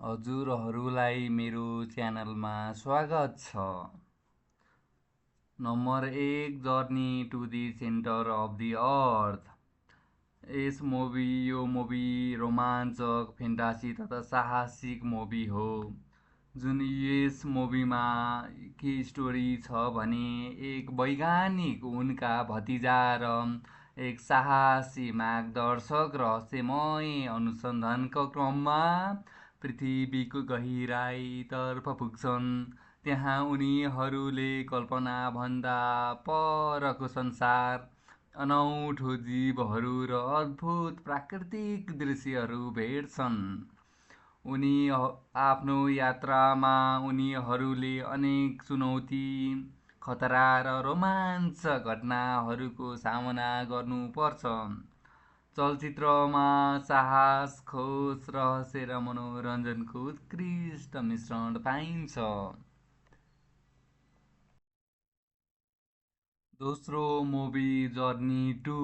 हजुरहरूलाई मेरो च्यानलमा स्वागत छ। Number 1 journey to the centre of the earth. यो मुभी रोमाञ्चक, फेन्टासी तथा साहसिक मुभी हो। जुन यस मुभीमा के स्टोरी छ भने एक वैज्ञानिक, उनका भतिजा र एक साहसी मार्गदर्शक रहस्यमय अनुसन्धानको क्रममा पृथ्वीको गहिराइतर्फ पुग्छन्। त्यहाँ उनीहरूले कल्पनाभन्दा परको संसार, अनौठो जीवहरू र अद्भुत प्राकृतिक दृश्यहरू भेट्छन्। आफ्नो यात्रामा उनीहरूले अनेक चुनौती, खतरा र रोमाञ्चक घटनाहरूको सामना गर्नुपर्छ। चलचित्रमा साहस, खोज, रहस्य र मनोरञ्जनको उत्कृष्ट मिश्रण पाइन्छ। दोस्रो movie journey to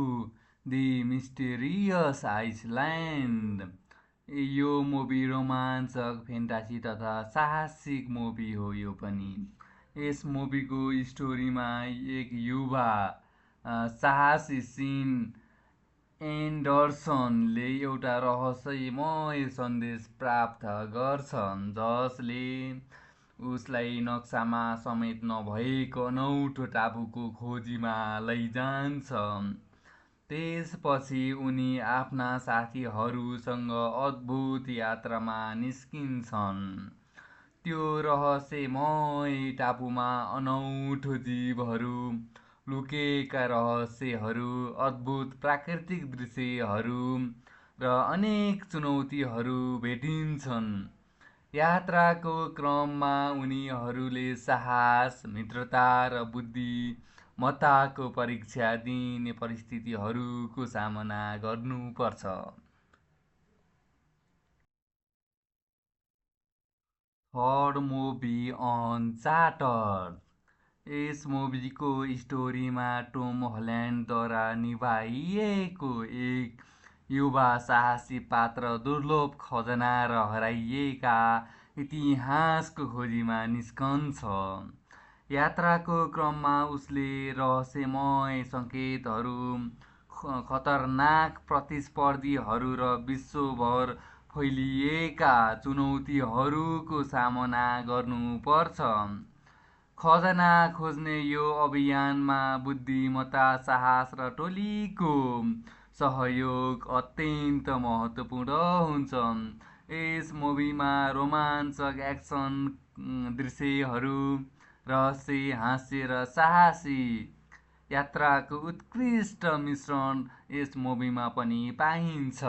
the mysterious island. यो मुभी रोमाञ्चक, फेन्टासी तथा साहसिक मुभी हो। यो पनि यस मुभीको स्टोरीमा एक युवा साहसी सिन एन्डरसनले एउटा रहस्यमय सन्देश प्राप्त गर्छन्, जसले उसलाई नक्सामा समेत नभएको अनौठो टापुको खोजीमा लैजान्छ। त्यसपछि उनी आफ्ना साथीहरूसँग अद्भुत यात्रामा निस्किन्छन्। त्यो रहस्यमय टापुमा अनौठो जीवहरू, लुकेका रहस्यहरू, अद्भुत प्राकृतिक दृश्यहरू र अनेक चुनौतीहरू भेटिन्छन्। यात्राको क्रममा उनीहरूले साहस, मित्रता र बुद्धिमत्ताको परीक्षा दिने परिस्थितिहरूको सामना गर्नुपर्छ। Third movie uncharted. यस मुभीको स्टोरीमा टम हल्यान्डद्वारा निभाइएको एक युवा साहसी पात्र दुर्लभ खजना र हराइएका इतिहासको खोजीमा निस्कन्छ। यात्राको क्रममा उसले रहस्यमय सङ्केतहरू, खतरनाक प्रतिस्पर्धीहरू र विश्वभर फैलिएका चुनौतीहरूको सामना गर्नुपर्छ। खजना खोज्ने यो अभियानमा बुद्धिमत्ता, साहस र टोलीको सहयोग अत्यन्त महत्त्वपूर्ण हुन्छ। यस मुभीमा रोमाञ्चक, एक्सन दृश्यहरू, रहस्य, हास्य र साहसी यात्राको उत्कृष्ट मिश्रण यस मुभीमा पनि पाइन्छ।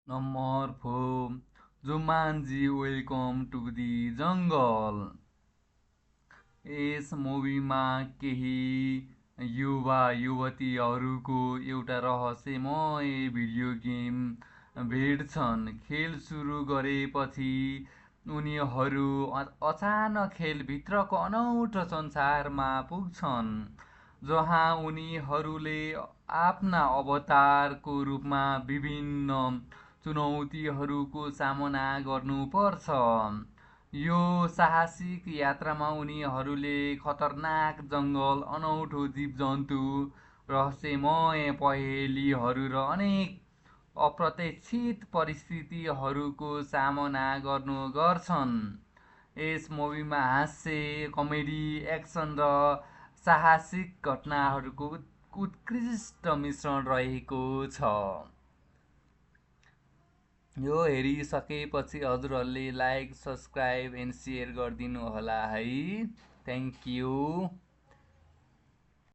नम्बर 4 जुमान्जी वेलकम टु दी जङ्गल। यस मुभीमा केही युवा युवतीहरूको एउटा रहस्यमय भिडियो गेम भेट्छन्। खेल सुरु गरेपछि उनीहरू अचानक खेलभित्रको अनौठो संसारमा पुग्छन्, जहाँ उनीहरूले आफ्ना अवतारको रूपमा विभिन्न चुनौतीहरूको सामना गर्नुपर्छ। यो साहसिक यात्रामा उनीहरूले खतरनाक जङ्गल, अनौठो जीवजन्तु, रहस्यमय पहेलीहरू र अनेक अप्रत्याशित परिस्थितिहरूको सामना गर्छन्। यस मुभीमा हास्य, कमेडी, एक्सन र साहसिक घटनाहरूको उत्कृष्ट मिश्रण रहेको छ। यो हेरिसकेपछि हजुरहरूले लाइक, सब्सक्राइब एन्ड सेयर गरिदिनु होला है। Thank you.